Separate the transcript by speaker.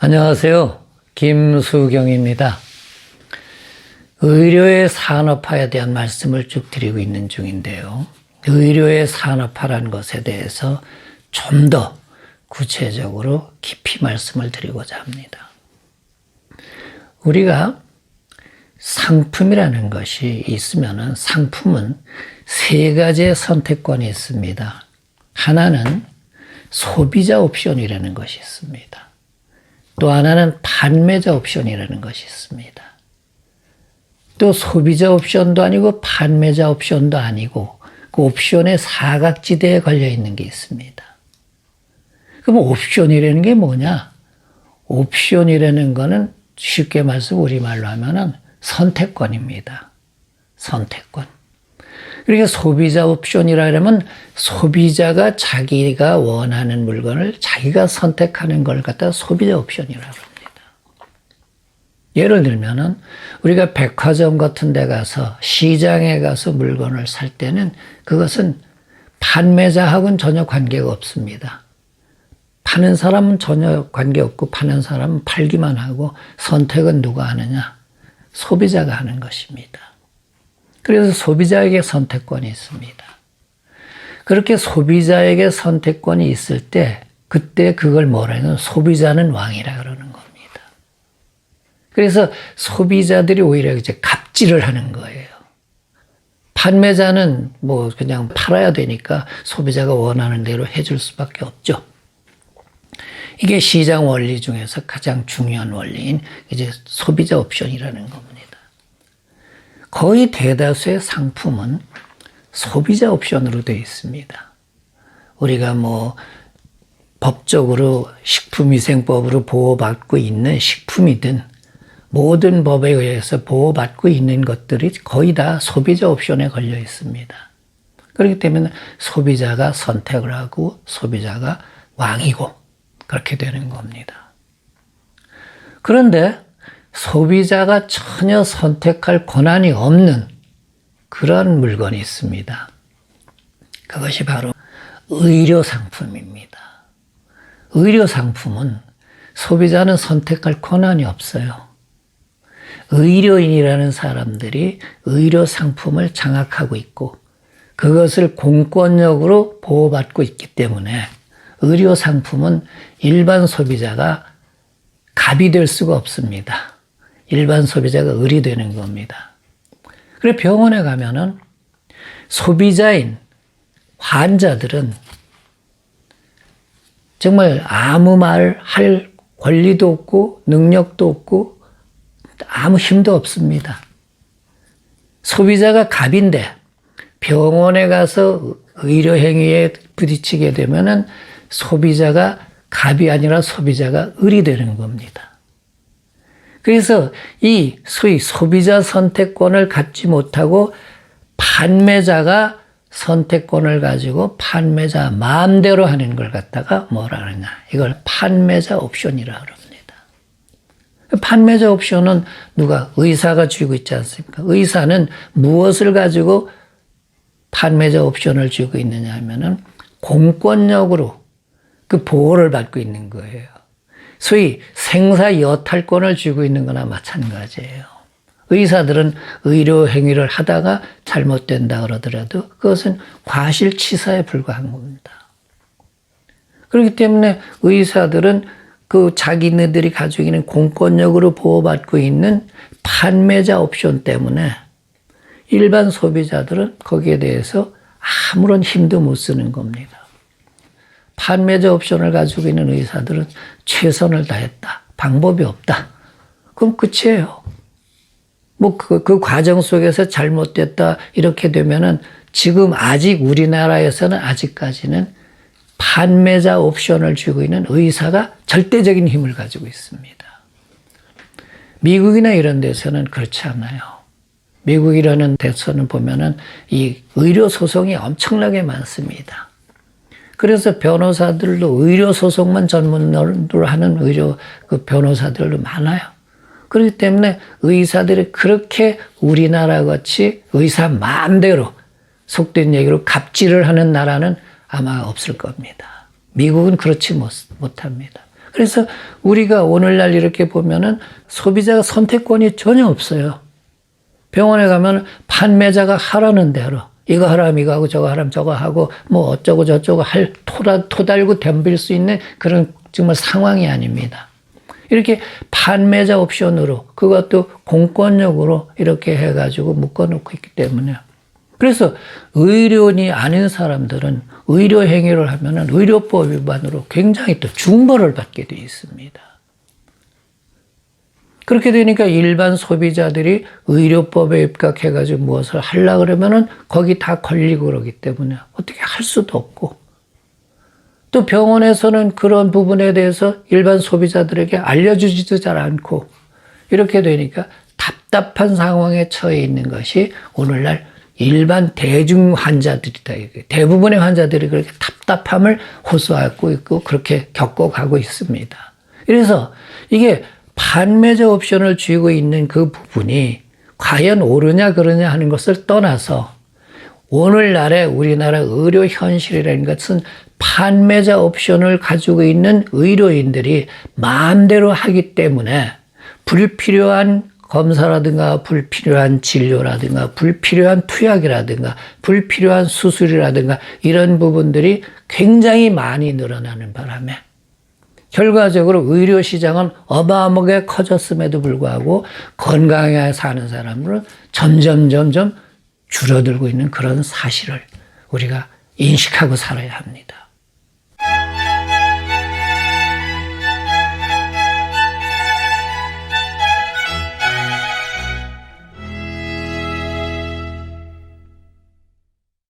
Speaker 1: 안녕하세요. 김수경입니다. 의료의 산업화에 대한 말씀을 쭉 드리고 있는 중인데요. 의료의 산업화라는 것에 대해서 좀 더 구체적으로 깊이 말씀을 드리고자 합니다. 우리가 상품이라는 것이 있으면은 상품은 세 가지의 선택권이 있습니다. 하나는 소비자 옵션이라는 것이 있습니다. 또 하나는 판매자 옵션이라는 것이 있습니다. 또 소비자 옵션도 아니고 판매자 옵션도 아니고 그 옵션의 사각지대에 걸려 있는 게 있습니다. 그럼 옵션이라는 게 뭐냐? 옵션이라는 거는 쉽게 말해서 우리말로 하면은 선택권입니다. 선택권. 그러니까 소비자 옵션이라 하면 소비자가 자기가 원하는 물건을 자기가 선택하는 걸 갖다 소비자 옵션이라고 합니다. 예를 들면은 우리가 백화점 같은 데 가서 시장에 가서 물건을 살 때는 그것은 판매자하고는 전혀 관계가 없습니다. 파는 사람은 전혀 관계없고 파는 사람은 팔기만 하고 선택은 누가 하느냐? 소비자가 하는 것입니다. 그래서 소비자에게 선택권이 있습니다. 그렇게 소비자에게 선택권이 있을 때 그때 그걸 뭐라 하냐면 소비자는 왕이라 그러는 겁니다. 그래서 소비자들이 오히려 이제 갑질을 하는 거예요. 판매자는 뭐 그냥 팔아야 되니까 소비자가 원하는 대로 해줄 수밖에 없죠. 이게 시장 원리 중에서 가장 중요한 원리인 이제 소비자 옵션이라는 겁니다. 거의 대다수의 상품은 소비자 옵션으로 되어 있습니다. 우리가 뭐 법적으로 식품위생법으로 보호받고 있는 식품이든 모든 법에 의해서 보호받고 있는 것들이 거의 다 소비자 옵션에 걸려 있습니다. 그렇기 때문에 소비자가 선택을 하고 소비자가 왕이고 그렇게 되는 겁니다. 그런데 소비자가 전혀 선택할 권한이 없는 그런 물건이 있습니다. 그것이 바로 의료상품입니다. 의료상품은 소비자는 선택할 권한이 없어요. 의료인이라는 사람들이 의료상품을 장악하고 있고 그것을 공권력으로 보호받고 있기 때문에 의료상품은 일반 소비자가 갑이 될 수가 없습니다. 일반 소비자가 을이 되는 겁니다. 그래서 병원에 가면은 소비자인 환자들은 정말 아무 말 할 권리도 없고 능력도 없고 아무 힘도 없습니다. 소비자가 갑인데 병원에 가서 의료행위에 부딪히게 되면은 소비자가 갑이 아니라 소비자가 을이 되는 겁니다. 그래서 이 소위 소비자 선택권을 갖지 못하고 판매자가 선택권을 가지고 판매자 마음대로 하는 걸 갖다가 뭐라 그러냐. 이걸 판매자 옵션이라 그럽니다. 판매자 옵션은 누가? 의사가 쥐고 있지 않습니까? 의사는 무엇을 가지고 판매자 옵션을 쥐고 있느냐 하면은 공권력으로 그 보호를 받고 있는 거예요. 소위 생사 여탈권을 쥐고 있는 거나 마찬가지예요. 의사들은 의료 행위를 하다가 잘못된다 그러더라도 그것은 과실치사에 불과한 겁니다. 그렇기 때문에 의사들은 그 자기네들이 가지고 있는 공권력으로 보호받고 있는 판매자 옵션 때문에 일반 소비자들은 거기에 대해서 아무런 힘도 못 쓰는 겁니다. 판매자 옵션을 가지고 있는 의사들은 최선을 다했다. 방법이 없다. 그럼 끝이에요. 뭐 그 과정 속에서 잘못됐다 이렇게 되면은 지금 아직 우리나라에서는 아직까지는 판매자 옵션을 쥐고 있는 의사가 절대적인 힘을 가지고 있습니다. 미국이나 이런 데서는 그렇지 않아요. 미국이라는 데서는 보면은 이 의료 소송이 엄청나게 많습니다. 그래서 변호사들도 의료 소송만 전문으로 하는 의료 그 변호사들도 많아요. 그렇기 때문에 의사들이 그렇게 우리나라 같이 의사 마음대로 속된 얘기로 갑질을 하는 나라는 아마 없을 겁니다. 미국은 그렇지 못합니다. 그래서 우리가 오늘날 이렇게 보면은 소비자가 선택권이 전혀 없어요. 병원에 가면 판매자가 하라는 대로 이거 하라면 이거 하고 저거 하라면 저거 하고 뭐 어쩌고 저쩌고 할 토달고 덤빌 수 있는 그런 정말 상황이 아닙니다. 이렇게 판매자 옵션으로 그것도 공권력으로 이렇게 해가지고 묶어놓고 있기 때문에 그래서 의료인이 아닌 사람들은 의료 행위를 하면은 의료법 위반으로 굉장히 또 중벌을 받게 돼 있습니다. 그렇게 되니까 일반 소비자들이 의료법에 입각해가지고 무엇을 하려고 그러면은 거기 다 걸리고 그러기 때문에 어떻게 할 수도 없고 또 병원에서는 그런 부분에 대해서 일반 소비자들에게 알려주지도 잘 않고 이렇게 되니까 답답한 상황에 처해 있는 것이 오늘날 일반 대중 환자들이다. 대부분의 환자들이 그렇게 답답함을 호소하고 있고 그렇게 겪어가고 있습니다. 그래서 이게 판매자 옵션을 쥐고 있는 그 부분이 과연 옳으냐 그러냐 하는 것을 떠나서 오늘날의 우리나라 의료 현실이라는 것은 판매자 옵션을 가지고 있는 의료인들이 마음대로 하기 때문에 불필요한 검사라든가 불필요한 진료라든가 불필요한 투약이라든가 불필요한 수술이라든가 이런 부분들이 굉장히 많이 늘어나는 바람에 결과적으로 의료 시장은 어마어마하게 커졌음에도 불구하고 건강하게 사는 사람들은 점점 줄어들고 있는 그런 사실을 우리가 인식하고 살아야 합니다.